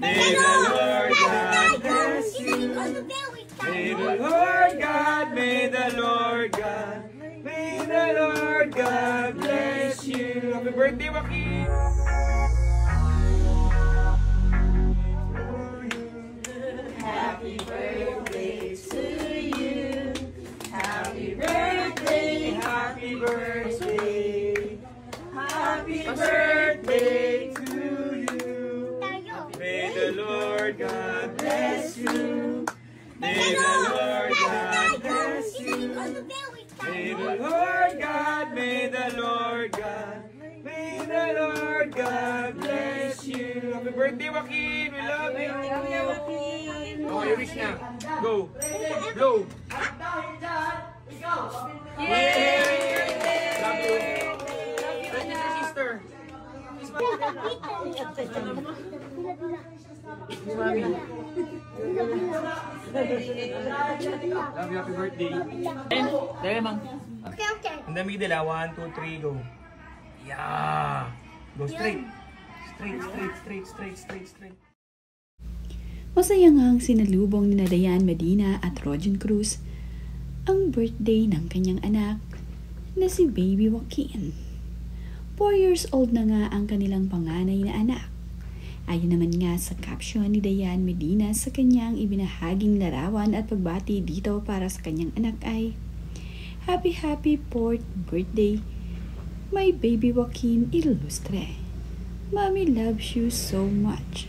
May the Lord God bless you. May the Lord God, may the Lord God, may the Lord God bless you. Happy birthday, Joaquin! Happy birthday to you. Happy birthday, happy birthday. Happy birthday to you. May the Lord God bless you. May the Lord God bless you. May the Lord God, may the Lord God, may the Lord God bless you. Happy birthday, Joaquin! We love you! Oh, you wish na. Go! Go! Yay! Love you! Love you, sister! Mami! Love you, happy birthday! Dali, Mang! Okay. Ang dami dala. 1, 2, 3, go! Yeah! Go straight! Straight! Masaya ngang sinalubong ni Dayan Medina at Rojan Cruz ang birthday ng kanyang anak na si Baby Joaquin. 4 years old na nga ang kanilang panganay na anak. Ayon naman nga sa caption ni Dayan Medina sa kanyang ibinahaging larawan at pagbati dito para sa kanyang anak ay, Happy 4th birthday, my Baby Joaquin Ilustre. Mommy loves you so much.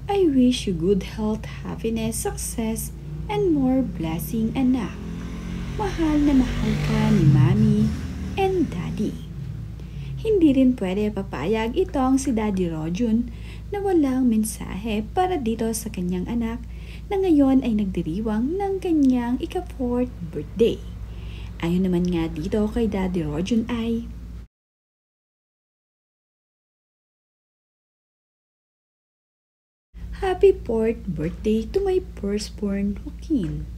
I wish you good health, happiness, success, and more blessing, anak. Mahal na mahal ka ni Mommy and Daddy. Hindi rin pwede papayag itong si Daddy Rojun na walang mensahe para dito sa kanyang anak na ngayon ay nagdiriwang ng kanyang ika-4th birthday. Ayon naman nga dito kay Daddy Rojun ay, Happy 4th birthday to my firstborn Joaquin.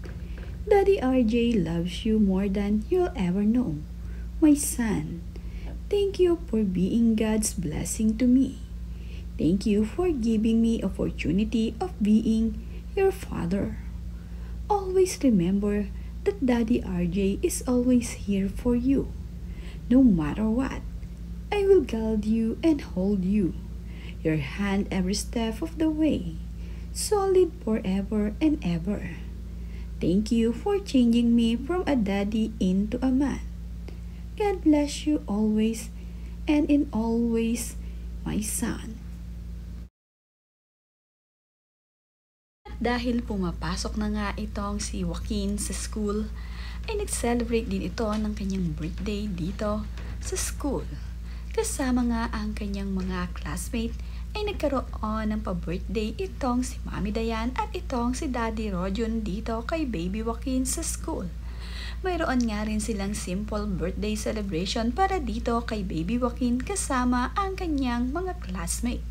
Daddy RJ loves you more than you'll ever know, my son. Thank you for being God's blessing to me. Thank you for giving me opportunity of being your father. Always remember that Daddy RJ is always here for you. No matter what, I will guide you and hold you. Your hand every step of the way, solid forever and ever. Thank you for changing me from a daddy into a man. God bless you always and in always, my son. Dahil pumapasok na nga itong si Joaquin sa school, ay nag-celebrate din ito ng kanyang birthday dito sa school. Kasama nga ang kanyang mga classmate ay nagkaroon ng pa-birthday itong si Mami Dayan at itong si Daddy Rojun dito kay Baby Joaquin sa school. Mayroon nga rin silang simple birthday celebration para dito kay Baby Joaquin kasama ang kanyang mga classmate.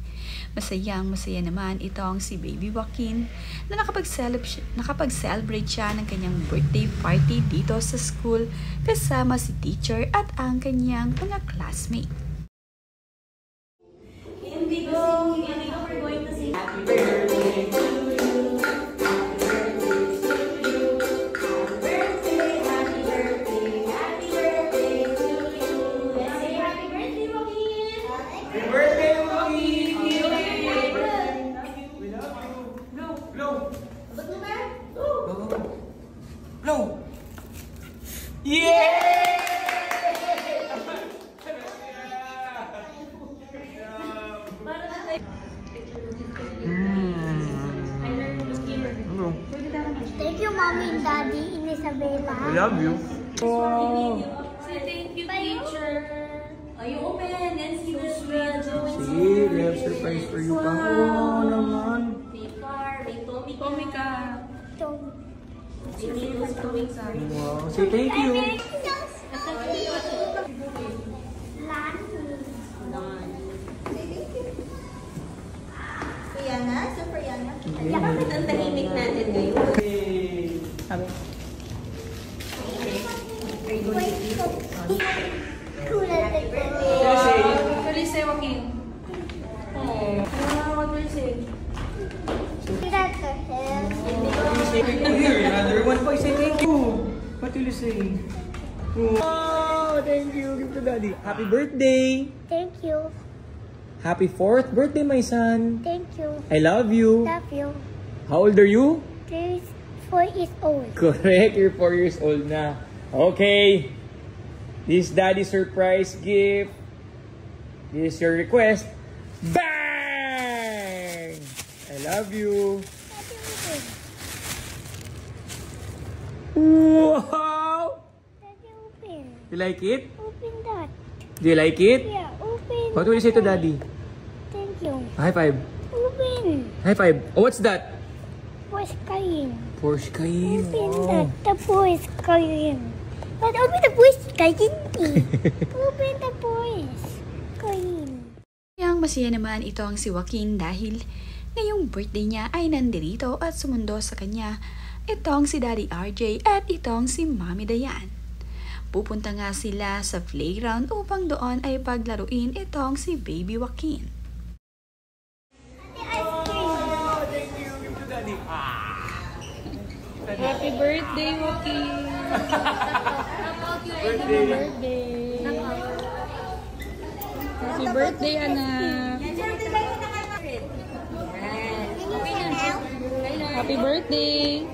Masaya naman itong si Baby Joaquin na nakapag-celebrate siya ng kanyang birthday party dito sa school kasama si teacher at ang kanyang mga classmate. Indigo, we're going to sing Happy Birthday to you. Happy birthday, happy birthday, happy birthday to you. Let's say happy birthday, Joaquin. Happy birthday, Joaquin! We love you! Blow! Ba't naman? Blow! Yeah! Thank you, Mommy and Daddy, in Isabela. I love you. Oh. Say thank you, teacher. You open and see the sweet. See, they have surprise for you pa. Oh, naman. May car, may Tommy ka. Wow. Say thank you. Yana, super Yana. Bakit ang tahimik natin ngayon? Sabi. Happy birthday. What will you say, Joaquin? Oh. What will you say? you say? Oh, thank you. Give to daddy. Happy birthday. Thank you. Happy 4th birthday, my son. Thank you. I love you. Love you. How old are you? Please, 4 years old. Correct, you're 4 years old na. Okay. This daddy surprise gift. This is your request. Bang! I love you. Wow! Daddy, open. You like it? Open that. Do you like it? Yeah, open. What will you say to daddy? Thank you. High five. Open. High five. Oh, what's that? Porsche Cayenne. Porsche Cayenne. Open Wow. that. The Porsche Cayenne. But open the Porsche Cayenne. Open the Porsche Cayenne. Yang masaya naman ito ang si Joaquin dahil ngayong birthday niya ay nandirito at sumundo sa kanya itong si Daddy RJ at itong si Mommy Dayan. Pupunta nga sila sa playground upang doon ay paglaruin itong si Baby Joaquin. Oh, thank you. Give to daddy. Happy birthday, Joaquin! Birthday. Happy birthday, anak! Happy birthday!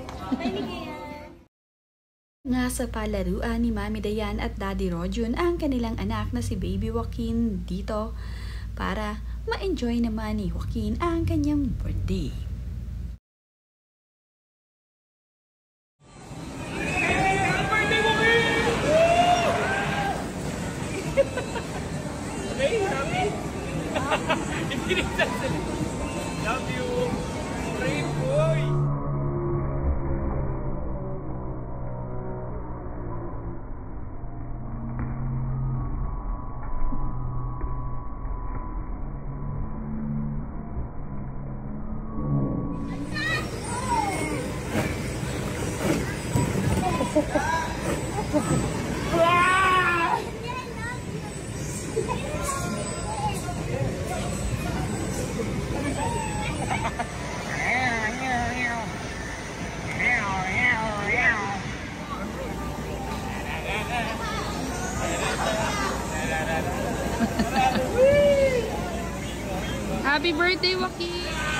Nga sa palaruan ni Mami Dayan at Daddy Rojun ang kanilang anak na si Baby Joaquin dito para ma-enjoy naman ni Joaquin ang kanyang birthday. Okay, happy? Love you. Brave boy. Happy birthday, Joaquin!